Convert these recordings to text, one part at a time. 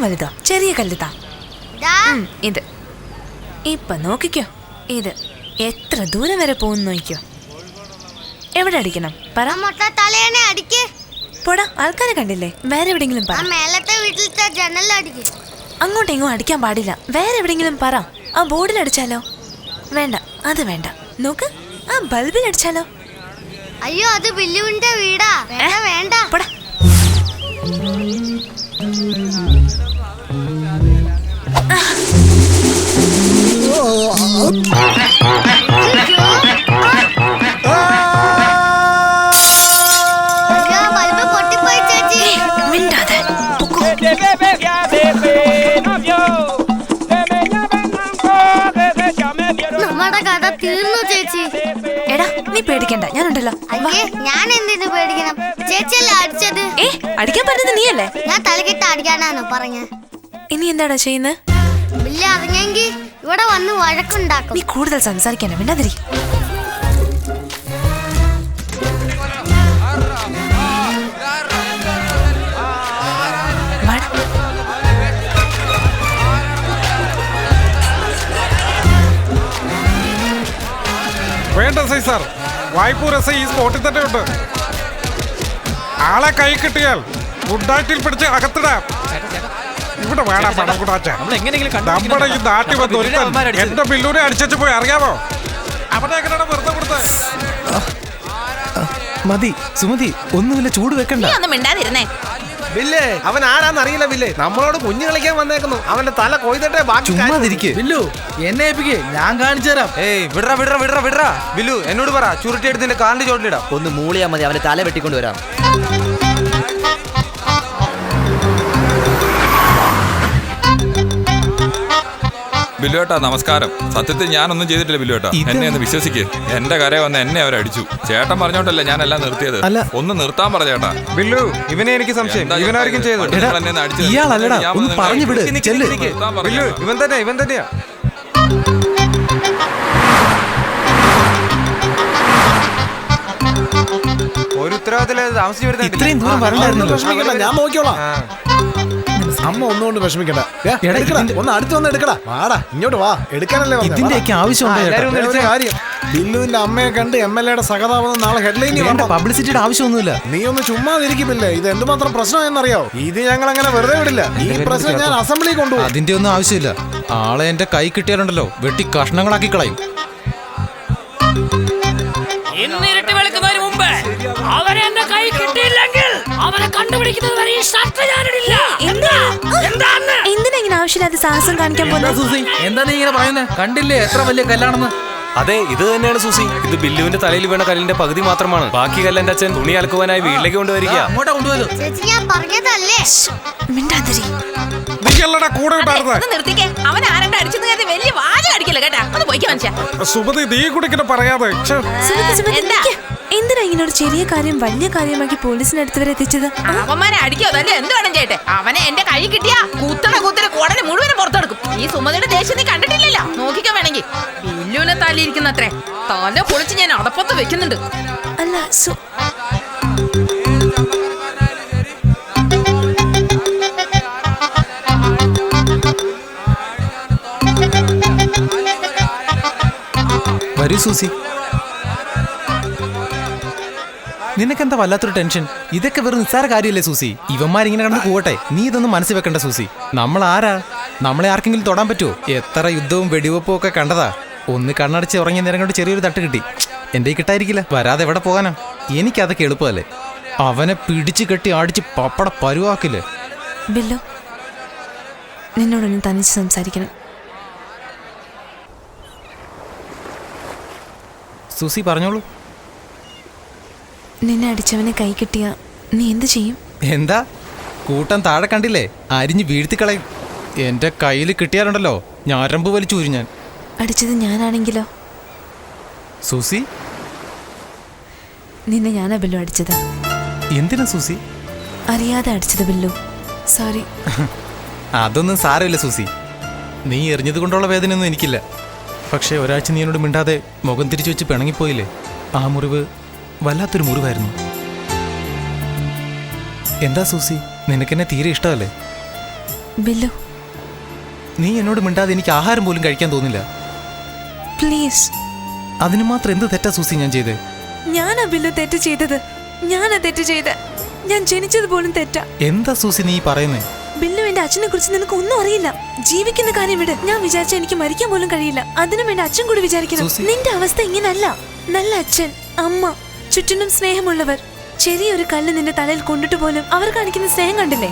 വലുതോ? ചെറിയ കല്ലുതാ. ഇത് ഇപ്പൊ നോക്കിക്കോ. ഇത് എത്ര ദൂരം വരെ പോകുന്നു നോക്കിക്കോ. എവിടെ അടിക്കണം പറ. പോടാ, ആൾക്കാരെ കണ്ടില്ലേ? വേറെ എവിടെങ്കിലും പറ. അങ്ങോട്ടെങ്ങും അടിക്കാൻ പാടില്ല. വേറെ എവിടെങ്കിലും പറ. ആ ബോർഡിൽ അടിച്ചാലോ? വേണ്ട, അത് വേണ്ട. നോക്ക്, ആ ബൾബിൽ അടിച്ചാലോ? അയ്യോ, അത് ബില്ലുവിന്റെ വീടാ. വേണ്ട. പോടാ. ബൾബ് പൊട്ടിപ്പോയി ചേച്ചി. മിണ്ടാതെ നമ്മുടെ കഥ തീർന്നു ചേച്ചി. എടാ, നീ പേടിക്കണ്ട, ഞാനുണ്ടല്ലോ. അയ്യേ, ഞാൻ എന്തിനു പേടിക്കണം? ചേച്ചിയല്ലേ അടിച്ചത്. അടിക്കാൻ പറഞ്ഞത് നീയല്ലേ? ഞാൻ തലക്കിട്ട് അടിക്കാനാണ് പറഞ്ഞ. ഇനി എന്താടാ ചെയ്യുന്നത്? ബില്ല് അറിഞ്ഞെങ്കിൽ ഇവിടെ വന്ന് വഴക്കുണ്ടാക്കും. നീ കൂടുതൽ സംസാരിക്കാനാ, മിണ്ടാതിരി. വേണ്ട സാർ, വായ്പൂർ എസ് ഐ ഈ സ്പോട്ടിൽ തന്നെ ഉണ്ട്. ആളെ കൈ കിട്ടിയാൽ ഗുഡാറ്റിൽ പിടിച്ച് അകത്തിടാം. ഇവിടെ വേണം പണം കൂടാച്ച. നമ്മുടെ ഈ നാട്ടിൽ വന്ന് ഒരുത്തൻ എന്റെ ബില്ലൂരെ അടിച്ചു പോയി, അറിയാമോ? അവിടെ എങ്ങനെയാണ് വെറുതെ കൊടുത്ത്? മതി സുമതി, ഒന്നുമില്ല, ചൂട് വെക്കണ്ട. ബില്ലേ, അവൻ ആരാന്ന് അറിയില്ല. ബില്ലേ, നമ്മളോട് കുഞ്ഞു കളിക്കാൻ വന്നേക്കുന്നു. അവന്റെ തല കൊയ്തട്ടെ ബാക്കി. ചുമ്മാതിരിക്കെ ബില്ലു, എന്നെ ഏൽപ്പിക്കേ, ഞാൻ കാണിച്ചു തരാം. ഏയ് വിടറാ. ബില്ലു എന്നോട് പറ, ചുരുട്ടി എടുത്ത് നിന്റെ കാലിന്റെ ചോട്ടിലിടാം. ഒന്ന് മൂളിയാ മതി, അവന്റെ തല വെട്ടിക്കൊണ്ട് വരാം. ബില്ലുവേട്ടാ നമസ്കാരം. സത്യത്തിൽ ഞാനൊന്നും ചെയ്തിട്ടില്ല ബില്ലുവേട്ടാ, എന്നെ ഒന്ന് വിശ്വസിക്ക്. എന്റെ കര വന്ന് എന്നെ അവരടിച്ചു. ചേട്ടൻ പറഞ്ഞോണ്ടല്ലേ ഞാൻ എല്ലാം നിർത്തിയത്. ഒന്ന് നിർത്താൻ പറ ചേട്ടാ. ബില്ലു, ഇവനെ എനിക്ക് സംശയം. ഇവനായിരിക്കും ചെയ്തത്. ബില്ലു, ഇവൻ തന്നെയാ. ഒരു ഉത്തരവാദിത്തം താമസിച്ചു വരുന്ന ഞാൻ നോക്കിയോളാം. അമ്മ ഒന്നുകൊണ്ട് വിഷമിക്കണ്ട. ഒന്ന് അടുത്ത് വന്ന് എടുക്കടാ. വാടാ, ഇങ്ങോട്ട് വാ. എടുക്കാനല്ലേ ഇതിന്റെയൊക്കെ ആവശ്യമുണ്ട്. കാര്യം, ബില്ലുവിന്റെ അമ്മയെ കണ്ട് MLA യുടെ സഹതാപം നാളെ ഹെഡ്ലൈനിൽ പബ്ലിസിറ്റിയുടെ ആവശ്യമൊന്നുമില്ല. നീ ഒന്ന് ചുമ്മാതിരിക്കുന്നില്ലേ? ഇത് എന്തുമാത്രം പ്രശ്നമെന്നറിയോ? ഇത് ഞങ്ങൾ അങ്ങനെ വെറുതെ വിടില്ല. ഈ പ്രശ്നം ഞാൻ അസംബ്ലി കൊണ്ടുപോകും. അതിന്റെ ഒന്നും ആവശ്യമില്ല. ആളെ എന്റെ കൈ കിട്ടിയാലുണ്ടല്ലോ, വെട്ടി കഷ്ണങ്ങളാക്കി കളയും. ഇന്നിരുട്ടി വെളുക്കുന്നതിന് മുമ്പ് അവരെ എന്റെ കൈ കിട്ടിയില്ലെങ്കിൽ അവരെ കണ്ടുപിടിക്കുന്നത് വരെ ഈ ഷർട്ട് ഞാനിടില്ല. എന്തിനാ ഇങ്ങനെ ആവശ്യമില്ലാതെ സാഹസം കാണിക്കാൻ പോകുന്നത്? എന്താ നീ ഇങ്ങനെ പറയുന്നത്? കണ്ടില്ലേ എത്ര വലിയ കല്ലാണെന്ന്? അതെ, ഇത് തന്നെയാണ് സൂസി. ഇത് ബില്ലുവിന്റെ തലയിൽ വീണ കല്ലിന്റെ പകുതി മാത്രമാണ്. ബാക്കി കല്ലെന്റെ അച്ഛൻ തുണി അലക്കുവാനായി വീട്ടിലേക്ക് കൊണ്ടുവരിക. അങ്ങോട്ടാ കൊണ്ടുപോയത്. ചേച്ചി, ഞാൻ പറഞ്ഞതല്ലേ. മിണ്ടാതിരി. നീയല്ലടാ കൂടെ ഉണ്ടായിരുന്നത്. നിർത്തിക്കേ, അവൻ ആരണ്ട അടിച്ചെന്ന് കരുതി വലിയ വാചകം അടിക്കില്ല കേട്ടാ. ഒന്ന് പോയിക്കാൻ മനുഷ്യ. സുമതി, നീ കുടിക്കണ പറയാതെ. എന്തിനാ ഇങ്ങനൊരു ചെറിയ കാര്യം വലിയ കാര്യമാക്കി പോലീസിനടുത്ത് വരെ എത്തിച്ചത്? അവന്മാരെ അടിക്കോ അതല്ലേ എന്ത് വേണം ചേട്ടെ. അവനെ എന്റെ കൈ കിട്ടിയ കുത്തണ കോടനെ മുഴുവനും പുറത്തെടുക്കും. ഈ സുമതിയുടെ ദേഷ്യം നീ കണ്ടിട്ടില്ലല്ലോ. നോക്കിക്കോ വേണമെങ്കിൽ. ബില്ലുവിനെ തല്ലിയിരിക്കുന്നത്രേ. തല പൊളിച്ച് ഞാൻ അടപ്പത്ത് വെക്കുന്നുണ്ട്. അല്ല, വരൂ സൂസി. നിനക്കെന്താ വല്ലാത്തൊരു ടെൻഷൻ? ഇതൊക്കെ വെറും നിസ്സാര കാര്യമല്ലേ സൂസി? ഇവന്മാരിങ്ങനെ കടന്ന് പോകട്ടെ, നീ ഇതൊന്നും മനസ്സിൽ വെക്കണ്ട സൂസി. നമ്മൾ ആരാ? നമ്മളെ ആർക്കെങ്കിലും തൊടാൻ പറ്റുമോ? എത്ര യുദ്ധവും വെടിവെപ്പും ഒക്കെ കണ്ടതാ. ഒന്ന് കണ്ണടച്ച് ഉറങ്ങിയ നേരം കൊണ്ട് ചെറിയൊരു തട്ട് കിട്ടി. എൻ്റെ കിട്ടായിരിക്കില്ല. വരാതെ എവിടെ പോകാനാ? എനിക്കതൊക്കെ എളുപ്പമല്ലേ. അവനെ പിടിച്ചു കെട്ടി അടിച്ച് പപ്പട പരുവാക്കില്ലേ. ബില്ലു, നിന്നോടൊന്ന് തനിച്ച് സംസാരിക്കണം. സൂസി പറഞ്ഞോളൂ. നിന്നെ അടിച്ചവനെ കൈ കിട്ടിയ നീ എന്ത് ചെയ്യും? എന്താ കൂട്ടം താഴെ കണ്ടില്ലേ? അരിഞ്ഞ് വീഴ്ത്തിക്കളയും. എൻ്റെ കയ്യിൽ കിട്ടിയാലുണ്ടല്ലോ, ഞരമ്പ് വലിച്ചൂരി ഞാൻ. അടിച്ചത് ഞാനാണെങ്കിലോ? സൂസി, നിന്നെ ഞാനാ ബില്ലു അടിച്ചത്. എന്തിനാ സൂസി? അറിയാതെ അടിച്ചത് ബില്ലു, സോറി. അതൊന്നും സാരമില്ല സൂസി. നീ എറിഞ്ഞത് കൊണ്ടുള്ള വേദനയൊന്നും എനിക്കില്ല. പക്ഷേ ഒരാഴ്ച നീ എന്നോട് മിണ്ടാതെ മുഖം തിരിച്ചു വെച്ച് പിണങ്ങിപ്പോയില്ലേ? ആ മുറിവ് വല്ലാത്തൊരു മുറിവായിരുന്നു. എന്താ സൂസി, നിനക്കെന്നെ തീരെ ഇഷ്ടമല്ലേ? ബില്ലു നീ എന്നോട് മിണ്ടാതെ എനിക്ക് ആഹാരം പോലും കഴിക്കാൻ തോന്നില്ല. പ്ലീസ്. അതിന് മാത്രം എന്ത് തെറ്റാ സൂസി ഞാൻ ചെയ്തേ? ഞാനാ ബില്ലു തെറ്റ് ചെയ്തത്. ഞാനാ തെറ്റ് ചെയ്ത. ഞാൻ ജനിച്ചത് പോലും തെറ്റാ. എന്താ സൂസി നീ പറയുന്നേ? ബില്ലുവിന്റെ അച്ഛനെ കുറിച്ച് നിനക്ക് ഒന്നും അറിയില്ല. ജീവിക്കുന്ന കാര്യം വിട്. ഞാൻ വിചാരിച്ച എനിക്ക് മരിക്കാൻ പോലും കഴിയില്ല. അതിനും വേണ്ടി അച്ഛൻ കൂടി വിചാരിക്കണം. നിന്റെ അവസ്ഥ ഇങ്ങനല്ല. നല്ല അച്ഛൻ, അമ്മ, ചുറ്റിനും സ്നേഹമുള്ളവർ. ചെറിയൊരു കല്ല് നിന്റെ തലയിൽ കൊണ്ടിട്ട് പോലും അവർ കാണിക്കുന്ന സ്നേഹം കണ്ടില്ലേ?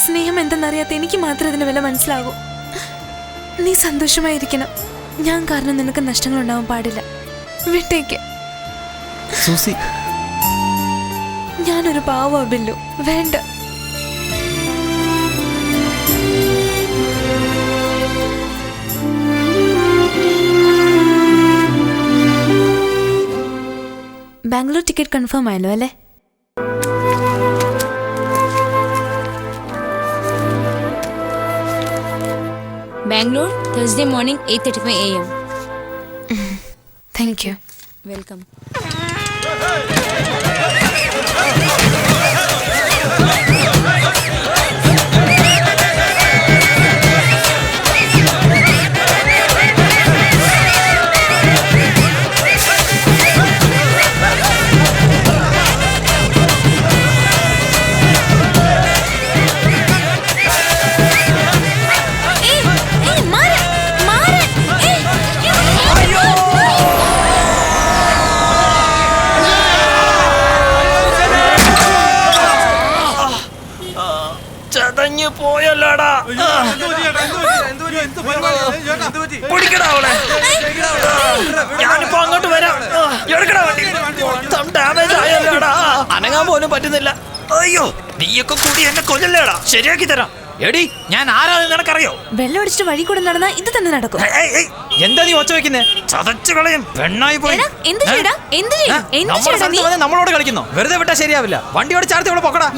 സ്നേഹം എന്തെന്നറിയാത്ത എനിക്ക് മാത്രം അതിന് വില മനസ്സിലാകൂ. നീ സന്തോഷമായിരിക്കണം. ഞാൻ കാരണം നിനക്ക് നഷ്ടങ്ങൾ ഉണ്ടാവാൻ പാടില്ല. വിട്ടേക്ക് സൂസി. ഞാനൊരു പാവ ബില്ലു. വേണ്ട. ബാംഗ്ലൂർ ടിക്കറ്റ് കൺഫേം ആയല്ലോ അല്ലേ? Bangalore, Thursday morning, 8:35 a.m. Thank you. Welcome. പോയല്ലോടാ. ഞാനിപ്പോ അങ്ങോട്ട് വരാം. എടുക്കടാ വണ്ടി. ഡാമേജ് ആയല്ലോടാ. അനങ്ങാൻ പോലും പറ്റുന്നില്ല. അയ്യോ, നീയൊക്കെ കൂടി എന്നെ കൊല്ലല്ലേടാ. ശരിയാക്കി തരാം. എടി, ഞാൻ ആരാന്ന് നിനക്കറിയോ? വെള്ളം അടിച്ചിട്ട് വഴി കൂടെ നടന്നാ ഇത് തന്നെ നടക്കും. എന്താ നീ ഒച്ച വെക്കുന്നേ? ചതച്ചു കളയും. പെണ്ണായി പോയി. നമ്മളോട് കളിക്കുന്നോ? വെറുതെ വിട്ടാ ശരിയാവില്ല. വണ്ടി ഓടിച്ചാർത്തി ഇവിടെ പൊക്കടാ.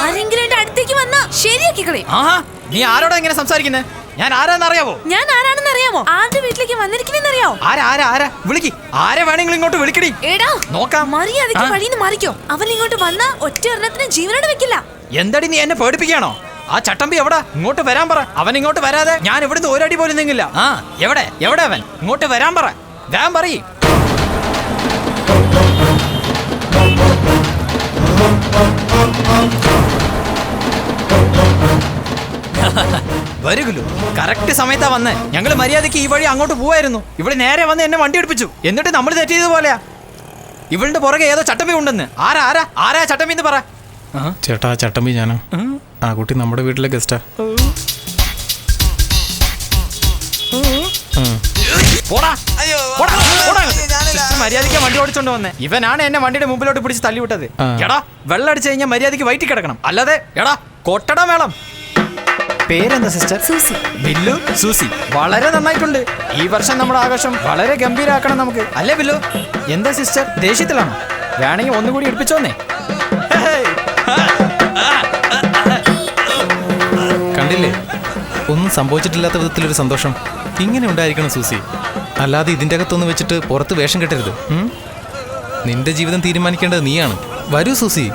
ആരെങ്കിലും എന്റെ അടുത്തേക്ക് വന്നാ ശരിയാക്കി കളയും. ആഹാ, നീ ആരോടാ ഇങ്ങനെ സംസാരിക്കുന്നേ? ഞാൻ ആരാന്ന് അറിയാവോ? ഞാൻ ആരാണെന്ന് അറിയാമോ? ആരുടെ വീട്ടിലേക്ക് വന്നിരിക്കുന്നറിയാവോ? ആരാ വിളിക്ക്. ആരെ വേണമെങ്കിലും ഇങ്ങോട്ട് വിളിക്കടി. നോക്കാം. മര്യാദയ്ക്ക് വഴിന്ന് മാറിക്കോ. അവൻ ഇങ്ങോട്ട് വന്നാ ഒറ്റ എണ്ണത്തിന് ജീവനോട് വെക്കില്ല. എന്തടി നീ എന്നെ പേടിപ്പിക്കാണോ? ആ ചട്ടമ്പി എവിടാ? ഇങ്ങോട്ട് വരാൻ പറ. അവൻ ഇങ്ങോട്ട് വരാതെ ഞാൻ ഇവിടുന്ന് ഒരടി പോലും നീങ്ങില്ല. എവിടെ അവൻ? ഇങ്ങോട്ട് വരാൻ പറ. വേഗം പറയ്. വരുകല്ലോ. കറക്റ്റ് സമയത്താ വന്നേ. ഞങ്ങൾ മര്യാദയ്ക്ക് ഈ വഴി അങ്ങോട്ട് പോവായിരുന്നു. ഇവിടെ നേരെ വന്ന് എന്നെ വണ്ടി എടുപ്പിച്ചു. എന്നിട്ട് നമ്മൾ തെറ്റിയത് പോലെയാ. ഇവളുടെ പുറകെ ഏതോ ചട്ടമ്പി ഉണ്ടെന്ന്. ആരാ ചട്ടമ്പി എന്ന് പറ. ചേട്ടാ, ചട്ടമ്പി ഞാനാ. ആ കുട്ടി നമ്മുടെ വീട്ടിലെ ഗസ്റ്റാ. മര്യാദയ്ക്ക് വണ്ടി ഓടിച്ചോണ്ട് വന്നേ. ഇവനാണ് എന്നെ വണ്ടിയുടെ മുമ്പിലോട്ട് പിടിച്ച് തള്ളിവിട്ടത്. എടാ, വെള്ളം അടിച്ചു കഴിഞ്ഞാൽ മര്യാദയ്ക്ക് വയറ്റി കിടക്കണം. അല്ലാതെ എടാ കൊട്ടട മേളം. പേരെന്താ സിസ്റ്റർ? സൂസി. ബില്ലു, സൂസി. വളരെ നന്നായിട്ടുണ്ട്. ഈ വർഷം നമ്മുടെ ആഘോഷം വളരെ ഗംഭീരാക്കണം നമുക്ക്. അല്ലേ ബില്ലു? എന്താ സിസ്റ്റർ, ദേഷ്യത്തിലാണോ? വേണമെങ്കിൽ ഒന്നുകൂടി എടുപ്പിച്ചോന്നേ. കണ്ടില്ലേ, ഒന്നും സംഭവിച്ചിട്ടില്ലാത്ത വിധത്തിലൊരു സന്തോഷം. ഇങ്ങനെ ഉണ്ടായിരിക്കണം സൂസി. അല്ലാതെ ഇതിൻ്റെ അകത്തൊന്ന് വെച്ചിട്ട് പുറത്ത് വേഷം കെട്ടരുത്. നിന്റെ ജീവിതം തീരുമാനിക്കേണ്ടത് നീയാണ്. വരൂ സൂസി,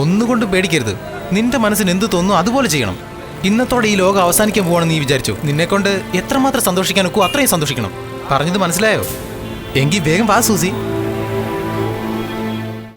ഒന്നുകൊണ്ട് പേടിക്കരുത്. നിന്റെ മനസ്സിന് എന്ത് തോന്നുന്നു അതുപോലെ ചെയ്യണം. ഇന്നത്തോടെ ഈ ലോകം അവസാനിക്കാൻ പോവാണെന്ന് നീ വിചാരിച്ചു. നിന്നെക്കൊണ്ട് എത്രമാത്രം സന്തോഷിക്കാൻ ഒക്കും അത്രയും സന്തോഷിക്കണം. പറഞ്ഞത് മനസ്സിലായോ? എങ്കിൽ വേഗം വാ സൂസി.